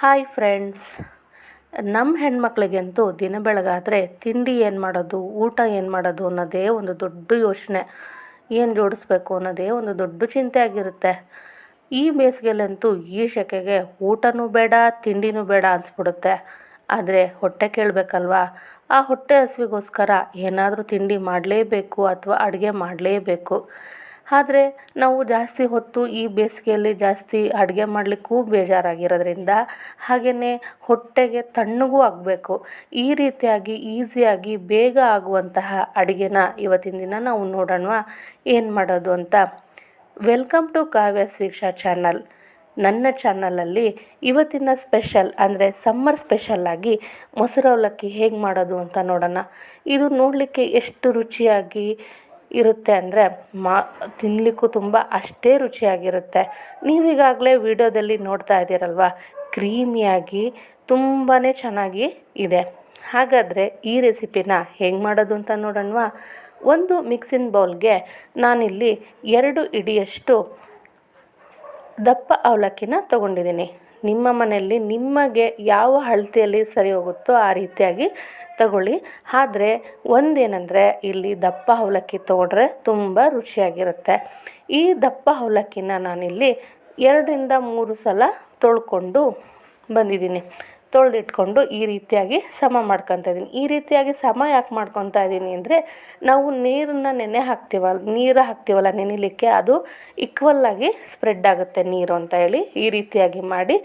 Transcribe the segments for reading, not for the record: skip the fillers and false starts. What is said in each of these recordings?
Hi friends, ನಮ್ಮ ಹೆಣ್ಮಕ್ಳಿಗಂತೂ ದಿನ ಬೆಳಗಾದರೆ ತಿಂಡಿ ಏನು ಮಾಡೋದು, ಊಟ ಏನು ಮಾಡೋದು ಅನ್ನೋದೇ ಒಂದು ದೊಡ್ಡ ಯೋಚನೆ. ಏನು ಜೋಡಿಸ್ಬೇಕು ಅನ್ನೋದೇ ಒಂದು ದೊಡ್ಡ ಚಿಂತೆ ಆಗಿರುತ್ತೆ. ಈ ಬೇಸಿಗೆಯಲ್ಲಂತೂ ಈ ಸೆಕೆಗೆ ಊಟನೂ ಬೇಡ, ತಿಂಡಿನೂ ಬೇಡ ಅನಿಸ್ಬಿಡುತ್ತೆ. ಆದರೆ ಹೊಟ್ಟೆ ಕೇಳಬೇಕಲ್ವಾ? ಆ ಹೊಟ್ಟೆ ಹಸಿವಿಗೋಸ್ಕರ ಏನಾದರೂ ತಿಂಡಿ ಮಾಡಲೇಬೇಕು ಅಥವಾ ಅಡುಗೆ ಮಾಡಲೇಬೇಕು. ಆದರೆ ನಾವು ಜಾಸ್ತಿ ಹೊತ್ತು ಈ ಬೇಸಿಗೆಯಲ್ಲಿ ಜಾಸ್ತಿ ಅಡುಗೆ ಮಾಡಲಿಕ್ಕೂ ಬೇಜಾರಾಗಿರೋದ್ರಿಂದ, ಹಾಗೆಯೇ ಹೊಟ್ಟೆಗೆ ತಣ್ಣಗೂ ಆಗಬೇಕು. ಈ ರೀತಿಯಾಗಿ ಈಸಿಯಾಗಿ ಬೇಗ ಆಗುವಂತಹ ಅಡುಗೆನ ಇವತ್ತಿನ ದಿನ ನಾವು ನೋಡೋಣವಾ ಏನು ಮಾಡೋದು ಅಂತ. Welcome to Kavya Veeksha channel. ನನ್ನ ಚಾನಲಲ್ಲಿ ಇವತ್ತಿನ ಸ್ಪೆಷಲ್ ಅಂದರೆ ಸಮ್ಮರ್ ಸ್ಪೆಷಲ್ಲಾಗಿ ಮೊಸರು ಅವಲಕ್ಕಿ ಹೇಗೆ ಮಾಡೋದು ಅಂತ ನೋಡೋಣ. ಇದು ನೋಡಲಿಕ್ಕೆ ಎಷ್ಟು ರುಚಿಯಾಗಿ ಇರುತ್ತೆ ಅಂದರೆ ತಿನ್ನಲಿಕ್ಕೂ ತುಂಬ ಅಷ್ಟೇ ರುಚಿಯಾಗಿರುತ್ತೆ. ನೀವೀಗಾಗಲೇ ವಿಡಿಯೋದಲ್ಲಿ ನೋಡ್ತಾ ಇದ್ದೀರಲ್ವ, ಕ್ರೀಮಿಯಾಗಿ ತುಂಬಾ ಚೆನ್ನಾಗಿ ಇದೆ. ಹಾಗಾದರೆ ಈ ರೆಸಿಪಿನ ಹೇಗೆ ಮಾಡೋದು ಅಂತ ನೋಡೋಣವಾ. ಒಂದು ಮಿಕ್ಸಿಂಗ್ ಬೌಲ್ಗೆ ನಾನಿಲ್ಲಿ 2 ಹಿಡಿಯಷ್ಟು ದಪ್ಪ ಅವಲಕ್ಕಿನ ತೊಗೊಂಡಿದ್ದೀನಿ. ನಿಮ್ಮ ಮನೆಯಲ್ಲಿ ನಿಮಗೆ ಯಾವ ಅಳತೆಯಲ್ಲಿ ಸರಿ ಹೋಗುತ್ತೋ ಆ ರೀತಿಯಾಗಿ ತಗೊಳ್ಳಿ. ಆದರೆ ಒಂದೇನೆಂದರೆ ಇಲ್ಲಿ ದಪ್ಪ ಅವಲಕ್ಕಿ ತೊಗೊಂಡ್ರೆ ತುಂಬ ರುಚಿಯಾಗಿರುತ್ತೆ. ಈ ದಪ್ಪ ಅವಲಕ್ಕಿನ ನಾನಿಲ್ಲಿ 2ರಿಂದ 3 ಸಲ ತೊಳ್ಕೊಂಡು ಬಂದಿದ್ದೀನಿ. ತೊಳೆದಿಟ್ಕೊಂಡು ಈ ರೀತಿಯಾಗಿ ಸಮ ಮಾಡ್ಕೊತಾ ಇದ್ದೀನಿ. ಈ ರೀತಿಯಾಗಿ ಸಮ ಯಾಕೆ ಮಾಡ್ಕೊತಾ ಇದ್ದೀನಿ ಅಂದರೆ, ನಾವು ನೀರನ್ನು ನೀರು ಹಾಕ್ತೀವಲ್ಲ ನೆನೆಯಲಿಕ್ಕೆ, ಅದು ಈಕ್ವಲ್ಲಾಗಿ ಸ್ಪ್ರೆಡ್ ಆಗುತ್ತೆ ನೀರು ಅಂತ ಹೇಳಿ ಈ ರೀತಿಯಾಗಿ ಮಾಡಿ,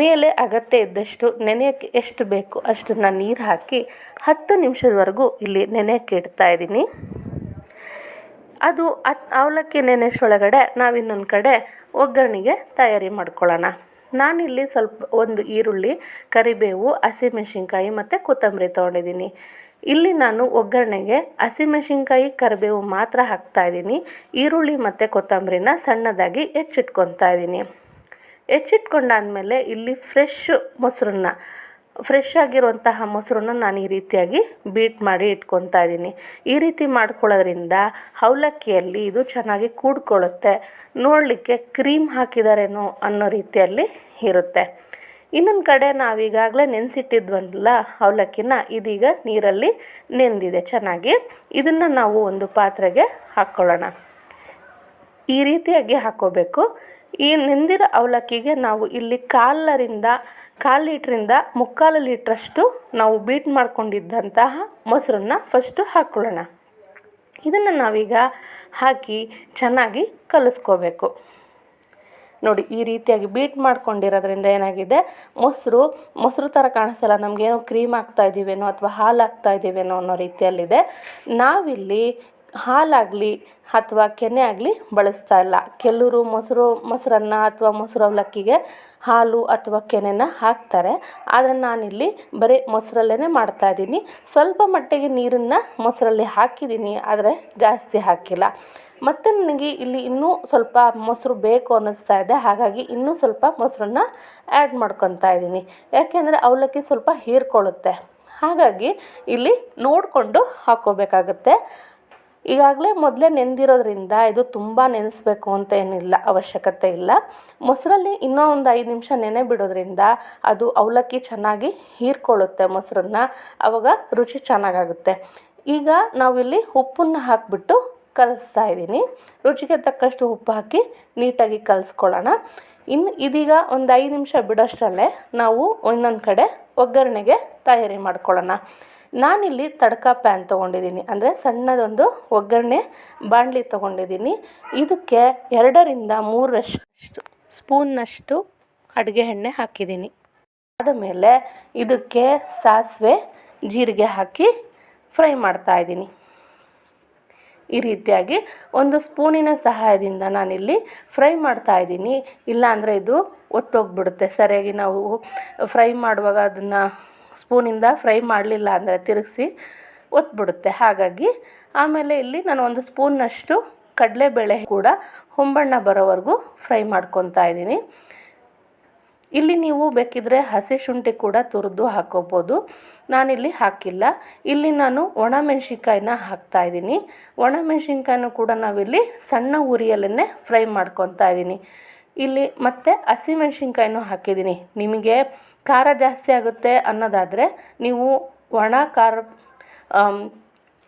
ಮೇಲೆ ಅಗತ್ಯ ಇದ್ದಷ್ಟು ನೆನೆಯೋಕ್ಕೆ ಎಷ್ಟು ಬೇಕು ಅಷ್ಟನ್ನು ನೀರು ಹಾಕಿ 10 ನಿಮಿಷದವರೆಗೂ ಇಲ್ಲಿ ನೆನೆಯೋಕ್ಕೆ ಇಡ್ತಾ ಇದ್ದೀನಿ. ಅದು ಅವಲಕ್ಕಿ ನೆನೆಸೊಳಗಡೆ ನಾವು ಇನ್ನೊಂದು ಕಡೆ ಒಗ್ಗರಣೆಗೆ ತಯಾರಿ ಮಾಡ್ಕೊಳ್ಳೋಣ. ನಾನಿಲ್ಲಿ ಒಂದು ಈರುಳ್ಳಿ, ಕರಿಬೇವು, ಹಸಿಮೆಣಸಿನ್ಕಾಯಿ ಮತ್ತು ಕೊತ್ತಂಬರಿ ತೊಗೊಂಡಿದ್ದೀನಿ. ಇಲ್ಲಿ ನಾನು ಒಗ್ಗರಣೆಗೆ ಹಸಿಮೆಣಸಿನ್ಕಾಯಿ, ಕರಿಬೇವು ಮಾತ್ರ ಹಾಕ್ತಾಯಿದ್ದೀನಿ. ಈರುಳ್ಳಿ ಮತ್ತು ಕೊತ್ತಂಬರಿನ ಸಣ್ಣದಾಗಿ ಹೆಚ್ಚಿಟ್ಕೊತಾ ಇದ್ದೀನಿ. ಹೆಚ್ಚಿಟ್ಕೊಂಡಾದಮೇಲೆ ಇಲ್ಲಿ ಫ್ರೆಶ್ ಆಗಿರುವಂತಹ ಮೊಸರನ್ನ ನಾನು ಈ ರೀತಿಯಾಗಿ ಬೀಟ್ ಮಾಡಿ ಇಟ್ಕೊತಾ ಇದ್ದೀನಿ. ಈ ರೀತಿ ಮಾಡ್ಕೊಳ್ಳೋದ್ರಿಂದ ಅವಲಕ್ಕಿಯಲ್ಲಿ ಇದು ಚೆನ್ನಾಗಿ ಕೂಡ್ಕೊಳ್ಳುತ್ತೆ. ನೋಡಲಿಕ್ಕೆ ಕ್ರೀಮ್ ಹಾಕಿದಾರೇನೋ ಅನ್ನೋ ರೀತಿಯಲ್ಲಿ ಇರುತ್ತೆ. ಇನ್ನೊಂದು ಕಡೆ ನಾವೀಗಾಗಲೇ ನೆನೆಸಿಟ್ಟಿದ್ವಲ್ಲ ಅವಲಕ್ಕಿನ, ಇದೀಗ ನೀರಲ್ಲಿ ನೆಂದಿದೆ ಚೆನ್ನಾಗಿ. ಇದನ್ನು ನಾವು ಒಂದು ಪಾತ್ರೆಗೆ ಹಾಕ್ಕೊಳ್ಳೋಣ. ಈ ರೀತಿಯಾಗಿ ಹಾಕ್ಕೋಬೇಕು. ಈ ನೆಂದಿರೋ ಅವಲಕ್ಕಿಗೆ ನಾವು ಇಲ್ಲಿ 1/4 ಲೀಟ್ರಿಂದ 3/4 ಲೀಟ್ರಷ್ಟು ನಾವು ಬೀಟ್ ಮಾಡ್ಕೊಂಡಿದ್ದಂತಹ ಮೊಸರನ್ನ ಫಸ್ಟು ಹಾಕ್ಕೊಳ್ಳೋಣ. ಇದನ್ನು ನಾವೀಗ ಹಾಕಿ ಚೆನ್ನಾಗಿ ಕಲಿಸ್ಕೋಬೇಕು. ನೋಡಿ, ಈ ರೀತಿಯಾಗಿ ಬೀಟ್ ಮಾಡ್ಕೊಂಡಿರೋದ್ರಿಂದ ಏನಾಗಿದೆ, ಮೊಸರು ಥರ ಕಾಣಿಸಲ್ಲ. ನಮಗೇನೋ ಕ್ರೀಮ್ ಹಾಕ್ತಾ ಇದ್ದೀವೇನೋ ಅಥವಾ ಹಾಲು ಹಾಕ್ತಾ ಇದ್ದೀವೇನೋ ಅನ್ನೋ ರೀತಿಯಲ್ಲಿದೆ. ನಾವಿಲ್ಲಿ ಹಾಲಾಗಲಿ ಅಥವಾ ಕೆನೆ ಆಗಲಿ ಬಳಸ್ತಾ ಇಲ್ಲ. ಕೆಲವರು ಮೊಸರನ್ನ ಅಥವಾ ಮೊಸರು ಅವಲಕ್ಕಿಗೆ ಹಾಲು ಅಥವಾ ಕೆನೆನ ಹಾಕ್ತಾರೆ. ಆದರೆ ನಾನಿಲ್ಲಿ ಬರೀ ಮೊಸರಲ್ಲೇ ಮಾಡ್ತಾಯಿದ್ದೀನಿ. ಸ್ವಲ್ಪ ಮಟ್ಟಿಗೆ ನೀರನ್ನು ಮೊಸರಲ್ಲಿ ಹಾಕಿದ್ದೀನಿ, ಆದರೆ ಜಾಸ್ತಿ ಹಾಕಿಲ್ಲ. ಮತ್ತು ನನಗೆ ಇಲ್ಲಿ ಇನ್ನೂ ಸ್ವಲ್ಪ ಮೊಸರು ಬೇಕು ಅನ್ನಿಸ್ತಾ ಇದೆ. ಹಾಗಾಗಿ ಇನ್ನೂ ಸ್ವಲ್ಪ ಮೊಸರನ್ನ ಆ್ಯಡ್ ಮಾಡ್ಕೊತಾ ಇದ್ದೀನಿ. ಯಾಕೆಂದರೆ ಅವಲಕ್ಕಿ ಸ್ವಲ್ಪ ಹೀರ್ಕೊಳ್ಳುತ್ತೆ. ಹಾಗಾಗಿ ಇಲ್ಲಿ ನೋಡಿಕೊಂಡು ಹಾಕ್ಕೋಬೇಕಾಗತ್ತೆ. ಈಗಾಗಲೇ ಮೊದಲೇ ನೆಂದಿರೋದ್ರಿಂದ ಇದು ತುಂಬ ನೆನೆಸ್ಬೇಕು ಅಂತ ಏನಿಲ್ಲ, ಅವಶ್ಯಕತೆ ಇಲ್ಲ. ಮೊಸರಲ್ಲಿ ಇನ್ನೂ ಒಂದು 5 ನಿಮಿಷ ನೆನೆ ಬಿಡೋದ್ರಿಂದ ಅದು ಅವಲಕ್ಕಿ ಚೆನ್ನಾಗಿ ಹೀರ್ಕೊಳ್ಳುತ್ತೆ ಮೊಸರನ್ನ. ಆವಾಗ ರುಚಿ ಚೆನ್ನಾಗಾಗುತ್ತೆ. ಈಗ ನಾವಿಲ್ಲಿ ಉಪ್ಪನ್ನು ಹಾಕಿಬಿಟ್ಟು ಕಲಿಸ್ತಾ ಇದ್ದೀನಿ. ರುಚಿಗೆ ತಕ್ಕಷ್ಟು ಉಪ್ಪು ಹಾಕಿ ನೀಟಾಗಿ ಕಲಿಸ್ಕೊಳ್ಳೋಣ. ಇದೀಗ ಒಂದು 5 ನಿಮಿಷ ಬಿಡೋಷ್ಟರಲ್ಲೇ ನಾವು ಇನ್ನೊಂದು ಕಡೆ ಒಗ್ಗರಣೆಗೆ ತಯಾರಿ ಮಾಡ್ಕೊಳ್ಳೋಣ. ನಾನಿಲ್ಲಿ ತಡ್ಕ ಪ್ಯಾನ್ ತೊಗೊಂಡಿದ್ದೀನಿ, ಅಂದರೆ ಸಣ್ಣದೊಂದು ಒಗ್ಗರಣೆ ಬಾಣಲಿ ತೊಗೊಂಡಿದ್ದೀನಿ. ಇದಕ್ಕೆ 2ರಿಂದ 3 ಸ್ಪೂನ್ನಷ್ಟು ಅಡುಗೆ ಎಣ್ಣೆ ಹಾಕಿದ್ದೀನಿ. ಆದಮೇಲೆ ಇದಕ್ಕೆ ಸಾಸಿವೆ, ಜೀರಿಗೆ ಹಾಕಿ ಫ್ರೈ ಮಾಡ್ತಾಯಿದ್ದೀನಿ. ಈ ರೀತಿಯಾಗಿ ಒಂದು ಸ್ಪೂನಿನ ಸಹಾಯದಿಂದ ನಾನಿಲ್ಲಿ ಫ್ರೈ ಮಾಡ್ತಾಯಿದ್ದೀನಿ. ಇಲ್ಲಾಂದರೆ ಇದು ಒತ್ತೋಗ್ಬಿಡುತ್ತೆ. ಸರಿಯಾಗಿ ನಾವು ಫ್ರೈ ಮಾಡುವಾಗ ಅದನ್ನು ಸ್ಪೂನಿಂದ ಫ್ರೈ ಮಾಡಲಿಲ್ಲ ಅಂದರೆ ತಿರುಗಿಸಿ ಒತ್ಬಿಡುತ್ತೆ. ಹಾಗಾಗಿ ಆಮೇಲೆ ಇಲ್ಲಿ ನಾನು ಒಂದು ಸ್ಪೂನ್ನಷ್ಟು ಕಡಲೆಬೇಳೆ ಕೂಡ ಹೊಂಬಣ್ಣ ಬರೋವರೆಗೂ ಫ್ರೈ ಮಾಡ್ಕೊತಾ ಇದ್ದೀನಿ. ಇಲ್ಲಿ ನೀವು ಬೇಕಿದ್ರೆ ಹಸಿ ಶುಂಠಿ ಕೂಡ ತುರಿದು ಹಾಕ್ಕೋಬೋದು. ನಾನಿಲ್ಲಿ ಹಾಕಿಲ್ಲ. ಇಲ್ಲಿ ನಾನು ಒಣಮೆಣ್ಸಿನ್ಕಾಯಿನ ಹಾಕ್ತಾಯಿದ್ದೀನಿ. ಒಣಮೆಣ್ಸಿನ್ಕಾಯಿನೂ ಕೂಡ ನಾವಿಲ್ಲಿ ಸಣ್ಣ ಉರಿಯಲ್ಲೇ ಫ್ರೈ ಮಾಡ್ಕೊತಾ ಇದ್ದೀನಿ. ಇಲ್ಲಿ ಮತ್ತು ಹಸಿಮೆಣ್ಸಿನ್ಕಾಯಿನೂ ಹಾಕಿದ್ದೀನಿ. ನಿಮಗೆ ಖಾರ ಜಾಸ್ತಿ ಆಗುತ್ತೆ ಅನ್ನೋದಾದರೆ ನೀವು ಒಣ ಖಾರ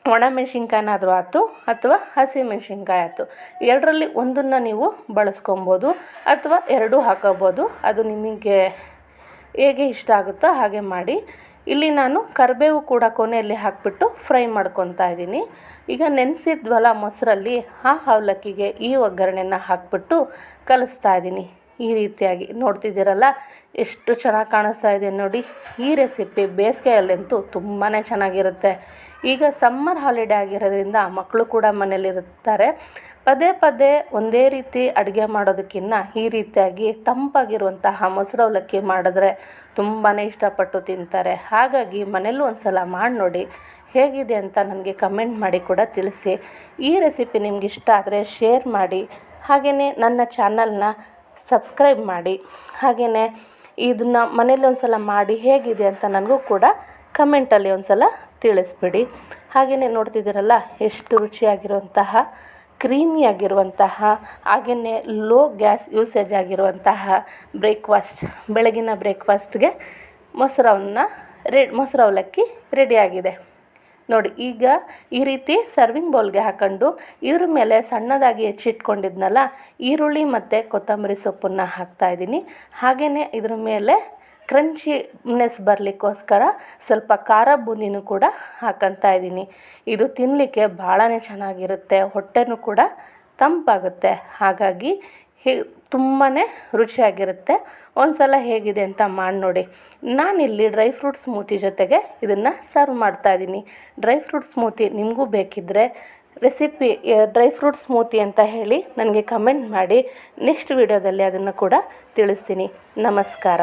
ಒಣಮೆಣ್ಸಿನ್ಕಾಯಿನಾದರೂ ಆಯ್ತು ಅಥವಾ ಹಸಿಮೆಣ್ಸಿನ್ಕಾಯಿ ಆಯ್ತು, ಎರಡರಲ್ಲಿ ಒಂದನ್ನು ನೀವು ಬಳಸ್ಕೊಬೋದು ಅಥವಾ ಎರಡೂ ಹಾಕೋಬೋದು. ಅದು ನಿಮಗೆ ಹೇಗೆ ಇಷ್ಟ ಆಗುತ್ತೋ ಹಾಗೆ ಮಾಡಿ. ಇಲ್ಲಿ ನಾನು ಕರಿಬೇವು ಕೂಡ ಕೊನೆಯಲ್ಲಿ ಹಾಕಿಬಿಟ್ಟು ಫ್ರೈ ಮಾಡ್ಕೊತಾ ಇದ್ದೀನಿ. ಈಗ ನೆನೆಸಿದ್ವಲ್ಲ ಮೊಸರಲ್ಲಿ, ಆ ಅವಲಕ್ಕಿಗೆ ಈ ಒಗ್ಗರಣೆನ ಹಾಕಿಬಿಟ್ಟು ಕಲಿಸ್ತಾ ಇದ್ದೀನಿ. ಈ ರೀತಿಯಾಗಿ ನೋಡ್ತಿದ್ದೀರಲ್ಲ ಎಷ್ಟು ಚೆನ್ನಾಗಿ ಕಾಣಿಸ್ತಾ ಇದೆ ನೋಡಿ. ಈ ರೆಸಿಪಿ ಬೇಸಿಗೆಯಲ್ಲಂತೂ ತುಂಬಾ ಚೆನ್ನಾಗಿರುತ್ತೆ. ಈಗ ಸಮ್ಮರ್ ಹಾಲಿಡೇ ಆಗಿರೋದ್ರಿಂದ ಮಕ್ಕಳು ಕೂಡ ಮನೇಲಿರುತ್ತಾರೆ. ಪದೇ ಪದೇ ಒಂದೇ ರೀತಿ ಅಡುಗೆ ಮಾಡೋದಕ್ಕಿಂತ ಈ ರೀತಿಯಾಗಿ ತಂಪಾಗಿರುವಂತಹ ಮೊಸರು ಅವಲಕ್ಕಿ ಮಾಡಿದ್ರೆ ತುಂಬಾ ಇಷ್ಟಪಟ್ಟು ತಿಂತಾರೆ. ಹಾಗಾಗಿ ಮನೇಲೂ ಒಂದು ಸಲ ಮಾಡಿ ನೋಡಿ, ಹೇಗಿದೆ ಅಂತ ನನಗೆ ಕಮೆಂಟ್ ಮಾಡಿ ಕೂಡ ತಿಳಿಸಿ. ಈ ರೆಸಿಪಿ ನಿಮ್ಗೆ ಇಷ್ಟ ಆದರೆ ಶೇರ್ ಮಾಡಿ, ಹಾಗೆಯೇ ನನ್ನ ಚಾನಲ್ನ ಸಬ್ಸ್ಕ್ರೈಬ್ ಮಾಡಿ. ಹಾಗೆಯೇ ಇದನ್ನು ಮನೇಲಿ ಒಂದು ಸಲ ಮಾಡಿ ಹೇಗಿದೆ ಅಂತ ನನಗೂ ಕೂಡ ಕಮೆಂಟಲ್ಲಿ ಒಂದು ಸಲ ತಿಳಿಸ್ಬಿಡಿ. ಹಾಗೆಯೇ ನೋಡ್ತಿದ್ದೀರಲ್ಲ ಎಷ್ಟು ರುಚಿಯಾಗಿರುವಂತಹ ಕ್ರೀಮಿಯಾಗಿರುವಂತಹ ಹಾಗೆಯೇ ಲೋ ಗ್ಯಾಸ್ ಯೂಸೇಜ್ ಆಗಿರುವಂತಹ ಬ್ರೇಕ್ಫಾಸ್ಟ್, ಬೆಳಗಿನ ಬ್ರೇಕ್ಫಾಸ್ಟ್ಗೆ ಮೊಸರು ಅವಲಕ್ಕಿ ರೆಡಿಯಾಗಿದೆ ನೋಡಿ. ಈಗ ಈ ರೀತಿ ಸರ್ವಿಂಗ್ ಬೌಲ್ಗೆ ಹಾಕ್ಕೊಂಡು ಇದ್ರ ಮೇಲೆ ಸಣ್ಣದಾಗಿ ಹೆಚ್ಚಿಟ್ಕೊಂಡಿದ್ನಲ್ಲ ಈರುಳ್ಳಿ ಮತ್ತು ಕೊತ್ತಂಬರಿ ಸೊಪ್ಪನ್ನು ಹಾಕ್ತಾಯಿದ್ದೀನಿ. ಹಾಗೆಯೇ ಇದ್ರ ಮೇಲೆ ಕ್ರಂಚಿನೆಸ್ ಬರಲಿಕ್ಕೋಸ್ಕರ ಸ್ವಲ್ಪ ಖಾರ ಬೂಂದಿನೂ ಕೂಡ ಹಾಕ್ಕೊತಾ ಇದ್ದೀನಿ. ಇದು ತಿನ್ನಲಿಕ್ಕೆ ಭಾಳನೇ ಚೆನ್ನಾಗಿರುತ್ತೆ, ಹೊಟ್ಟೆನೂ ಕೂಡ ತಂಪಾಗುತ್ತೆ. ಹಾಗಾಗಿ ತುಂಬಾ ರುಚಿಯಾಗಿರುತ್ತೆ. ಒಂದು ಸಲ ಹೇಗಿದೆ ಅಂತ ಮಾಡಿ ನೋಡಿ. ನಾನಿಲ್ಲಿ ಡ್ರೈ ಫ್ರೂಟ್ ಸ್ಮೂತಿ ಜೊತೆಗೆ ಇದನ್ನು ಸರ್ವ್ ಮಾಡ್ತಾಯಿದ್ದೀನಿ. ಡ್ರೈ ಫ್ರೂಟ್ ಸ್ಮೂತಿ ನಿಮಗೂ ಬೇಕಿದ್ದರೆ ರೆಸಿಪಿ ಡ್ರೈ ಫ್ರೂಟ್ ಸ್ಮೂತಿ ಅಂತ ಹೇಳಿ ನನಗೆ ಕಮೆಂಟ್ ಮಾಡಿ. ನೆಕ್ಸ್ಟ್ ವಿಡಿಯೋದಲ್ಲಿ ಅದನ್ನು ಕೂಡ ತಿಳಿಸ್ತೀನಿ. ನಮಸ್ಕಾರ.